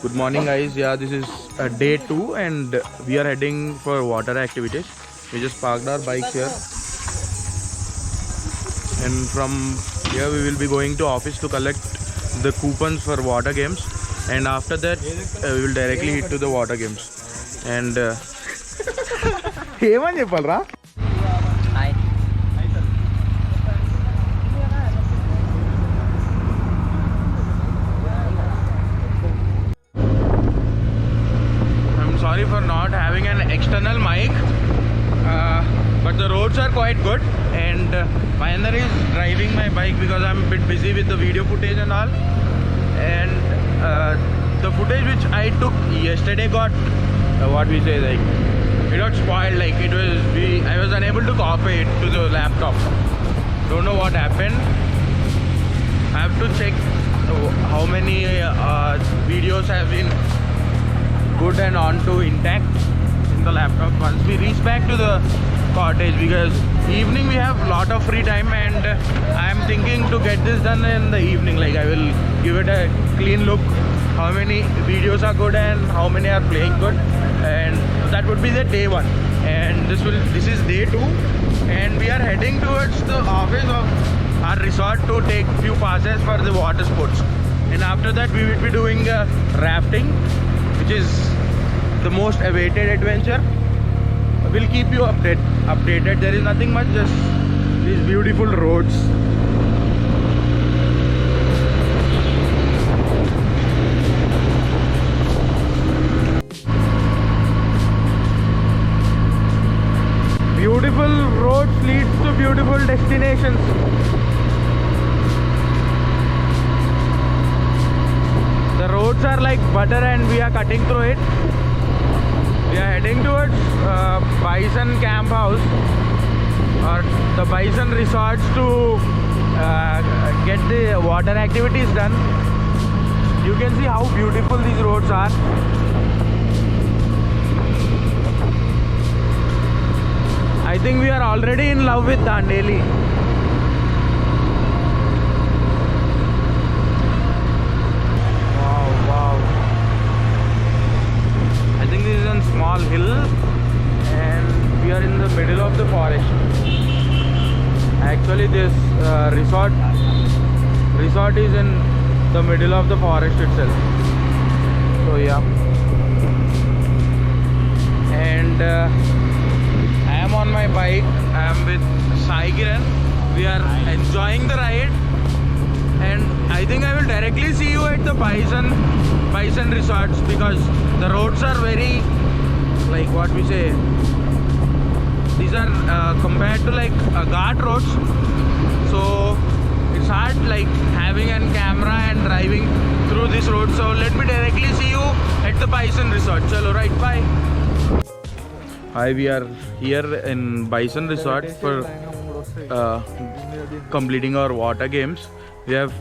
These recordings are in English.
Good morning, guys. Yeah, this is day 2 and we are heading for water activities. We just parked our bikes here and from here we will be going to office to collect the coupons for water games, and after that we will directly hit to the water games. And ఏమని చెప్పాలరా? Sorry for not having an external mic, but the roads are quite good, and Mahendra is driving my bike because I'm a bit busy with the video footage and all. And the footage which I took yesterday got what we say, like, it got spoiled. Like I was unable to copy it to the laptop. Don't know what happened. I have to check how many videos have been good and on to intact in the laptop once we reach back to the cottage, because evening we have lot of free time, and I am thinking to get this done in the evening. Like, I will give it a clean look, how many videos are good and how many are playing good, and that would be the day 1. And this is day 2, and we are heading towards the office of our resort to take few passes for the water sports. And after that we will be doing rafting, which is the most awaited adventure. We'll keep you updated. There is nothing much, just these beautiful roads. Beautiful roads leads to beautiful destinations. The roads are like butter and we are cutting through it. We are heading towards Bison Camp House or the Bison Resorts to get the water activities done. You can see how beautiful these roads are. I think we are already in love with Dandeli. Small hill, and we are in the middle of the forest. Actually, this resort is in the middle of the forest itself. So yeah, and I am on my bike. I am with Sai Kiran. We are enjoying the ride, and I think I will directly see you at the Bison Resorts, because the roads are very, like, what we say, these are compared to like Ghat roads, so it's hard like having a camera and driving through this road. So let me directly see you at the Bison Resort. Chalo, right, bye. Hi, we are here in Bison Resort for completing our water games. We have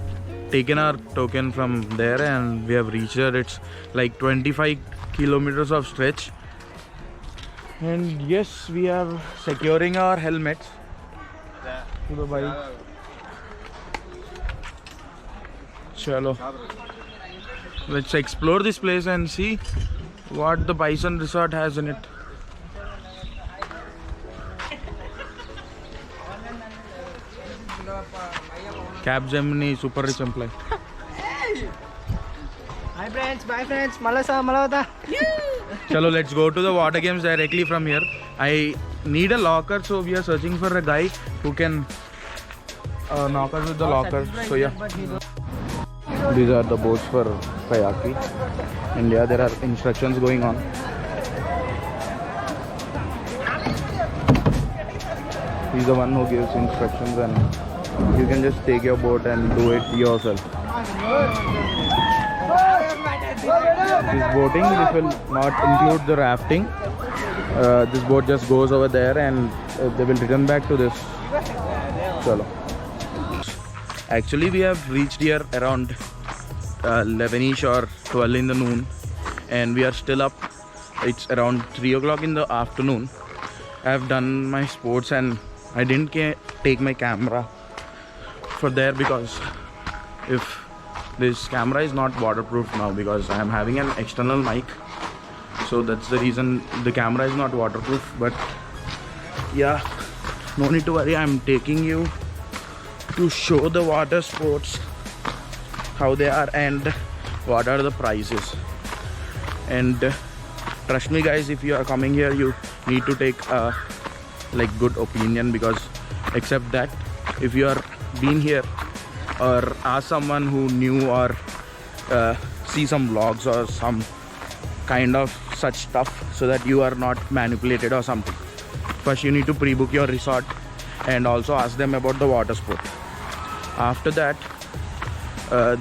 taken our token from there and we have reached there. It's like 25 kilometers of stretch. And yes, we are securing our helmets to the bike. Chalo, let's explore this place and see what the Bison Resort has in it. Capgemini Super Rich Employee. Hi friends, bye friends. Malata. Chalo, let's go to the water games directly from here. I need a locker, so we are searching for a guy who can knock us with the locker. So yeah, these are the boats for kayaking, and yeah, there are instructions going on. He's the one who gives instructions, and you can just take your boat and do it yourself. This boating, this will not include the rafting. This boat just goes over there and they will return back to this. Chalo. Actually, we have reached here around 11ish or 12 in the noon, and we are still up. It's around 3 o'clock in the afternoon. I have done my sports and I didn't take my camera for there, because if this camera is not waterproof now because I am having an external mic, so that's the reason the camera is not waterproof. But yeah, no need to worry, I'm taking you to show the water sports, how they are and what are the prices. And trust me guys, if you are coming here, you need to take a like good opinion, because except that if you are been here or ask someone who knew or see some vlogs or some kind of such stuff, so that you are not manipulated or something. First you need to pre-book your resort and also ask them about the water sport. After that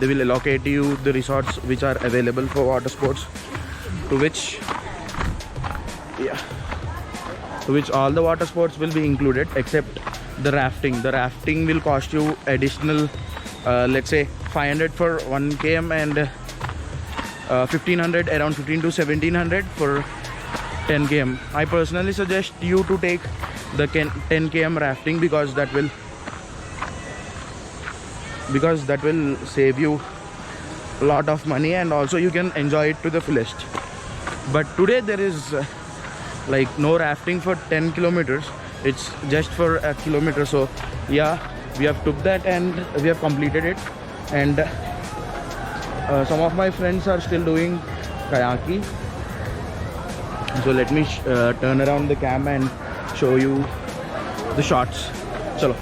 they will allocate you the resorts which are available for water sports, to which all the water sports will be included except the rafting. The rafting will cost you additional let's say 500 for 1 km and 1500, around 15 to 1700 for 10 km. I personally suggest you to take the 10 km rafting because that will save you a lot of money, and also you can enjoy it to the fullest. But today there is like no rafting for 10 kilometers, it's just for a kilometer. So yeah, we have took that and we have completed it. And some of my friends are still doing kayaking, so let me turn around the cam and show you the shots. Chalo.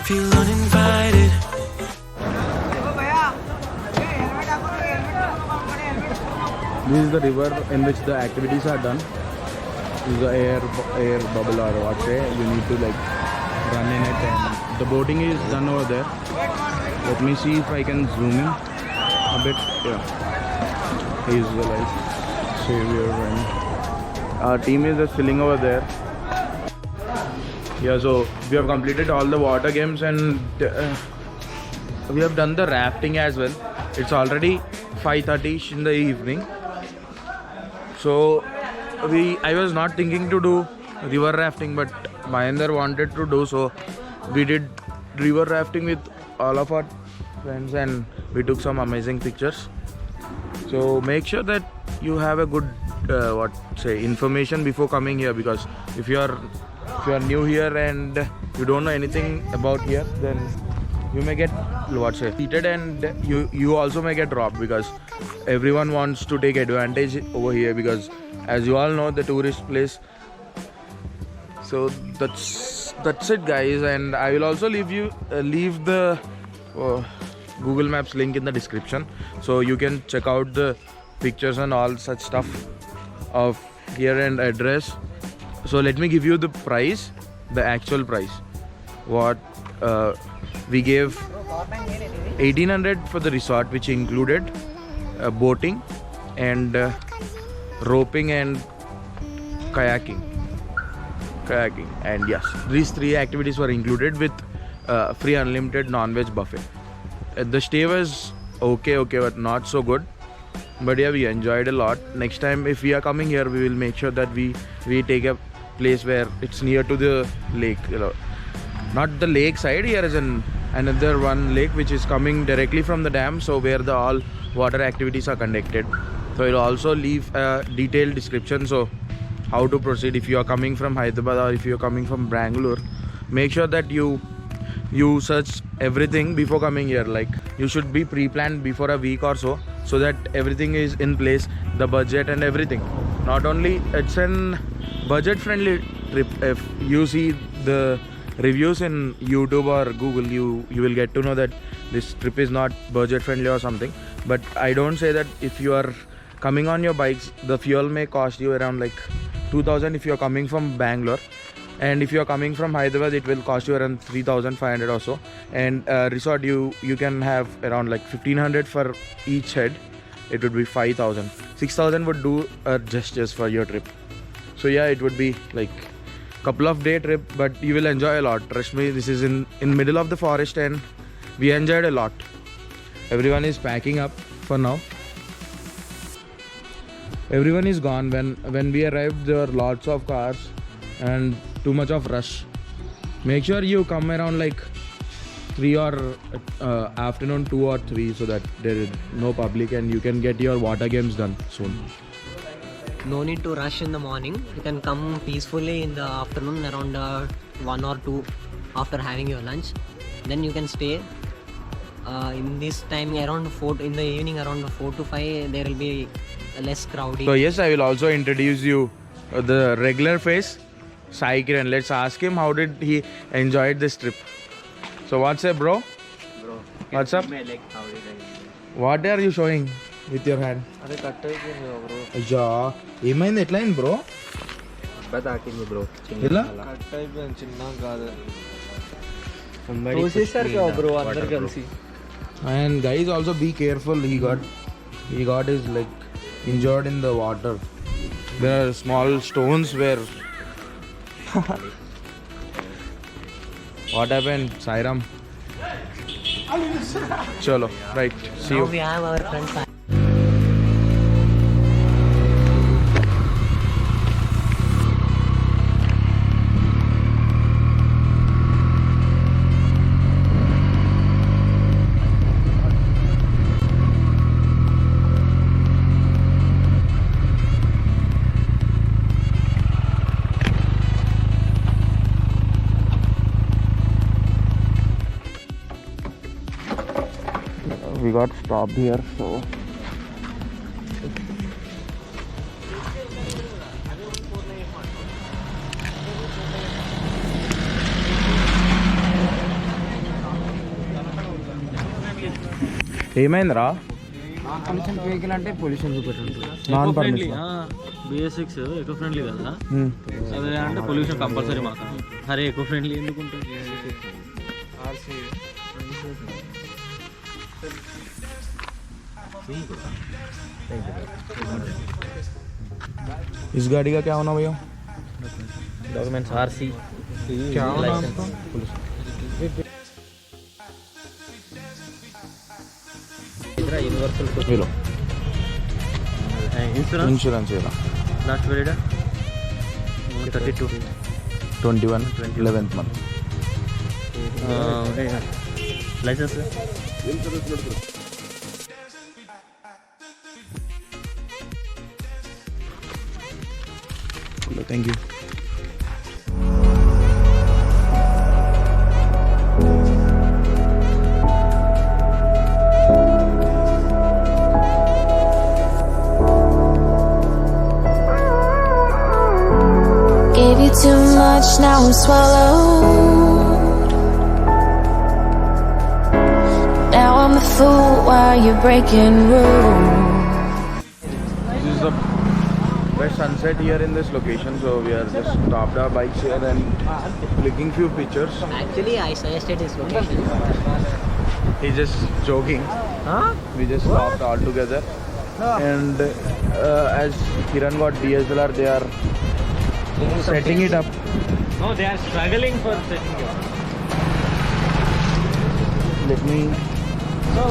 Feel uninvited. This is the river in which the activities are done. This is the air bubble or what say. You need to like run in it, and the boating is done over there. Let me see if I can zoom in a bit. Yeah, he is the life savior, and our team is just filling over there. Yeah, so we have completed all the water games, and we have done the rafting as well. It's already 5:30 in the evening. So I was not thinking to do river rafting, but Mahendra wanted to do, so we did river rafting with all of our friends and we took some amazing pictures. So make sure that you have a good information before coming here, because if you are new here and you don't know anything about here, then you may get cheated, and you also may get robbed, because everyone wants to take advantage over here, because as you all know, the tourist place. So that's it guys, and I will also leave the Google Maps link in the description, so you can check out the pictures and all such stuff of here and address. So let me give you the price, the actual price. What we gave 1800 for the resort, which included boating and roping and kayaking. And yes, these 3 activities were included with free unlimited non-veg buffet. The stay was okay, but not so good. But yeah, we enjoyed a lot. Next time if we are coming here, we will make sure that we take a place where it's near to the lake, not the lake side. Here is another one lake which is coming directly from the dam, so where the all water activities are conducted. So it will also leave a detailed description, so how to proceed if you are coming from Hyderabad or if you are coming from Bangalore. Make sure that you search everything before coming here. Like, you should be pre-planned before a week or so that everything is in place, the budget and everything. Not only it's an budget friendly trip. If you see the reviews in YouTube or Google, you will get to know that this trip is not budget friendly or something. But I don't say that. If you are coming on your bikes, the fuel may cost you around like 2000 if you are coming from Bangalore, and if you are coming from Hyderabad, it will cost you around 3500 or so. And resort, you can have around like 1500 for each head. It would be 5000. 6000 would do just for your trip. So yeah, it would be like couple of day trip, but you will enjoy a lot. Trust me, this is in middle of the forest and we enjoyed a lot. Everyone is packing up for now. Everyone is gone. When we arrived, there were lots of cars and too much of rush. Make sure you come around like 3 or afternoon 2 or 3 so that there is no public and you can get your water games done soon. No need to rush in the morning. You can come peacefully in the afternoon around 1 or 2 after having your lunch. Then you can stay. In this time around 4 in the evening around 4 to 5 there will be less crowded. So yes, I will also introduce you the regular face, Sai Kiran. Let's ask him how did he enjoyed this trip. So what's up, bro? What's up? What are you showing with your hand? అదే cut అయిపోయింది bro. అయ్యా ఏమైంది ఎట్లా అయింది bro? తాకింది bro. ఎలా? Cut అయిపోయింది చిన్న కాదు. తోసేశారు కదా బ్రో అందరు కలిసి. And guys, also be careful. He got his leg injured in the water. There are small stones where. What happened, Sairam? Chalo, right. See Now you. we have our friends. We got stopped here, so. ఏమైందిరా? Pollution vehicle అంటే pollution చూపెట్టు. Non permission. BS6 eco friendly కదా, అదే అంటే pollution compulsory మాకు. అరే eco friendly ఎందుకు ఉంటుంది? इस गाड़ी का क्या होना भैया? डॉक्यूमेंट्स RC क्या होना आपका? यूनिवर्सल ये लो इन्शुरेंस इंश्योरेंस ये लो last period 32 21 11th month. License Thank you. Gave you too much, now I'm swallowed. Now I'm the fool while you're breaking rules. This is the best sunset here in this location, so we are just stopped our bikes here and clicking few pictures. Actually, I suggested this location. He's just joking. Huh? We just stopped all together, and as Kiran got DSLR, they are setting it up. No, they are struggling for setting it. Let me. So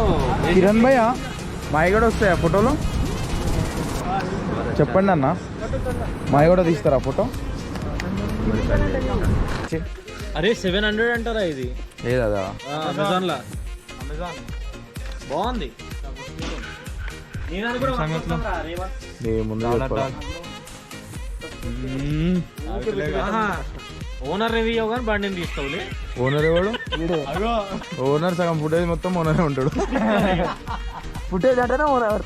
Kiran భయ్య మావి కూడా వస్తాయా ఫోటోలో? చెప్పండి అన్న, మావి కూడా తీస్తారా ఫోటో? అరే 700 అంటారా ఇది? ఏదా అమెజాన్ బాగుంది. నేను కూడా ఏముంది చెప్పాలి. ఓనర్ రివ్యూ కానీ బండిని తీసుకోవాలి. ఓనర్ ఎవడు? ఓనర్ సగం ఫుటేజ్ మొత్తం ఓనరే ఉంటాడు. ఫుటేజ్ అంటేనే ఓనర్.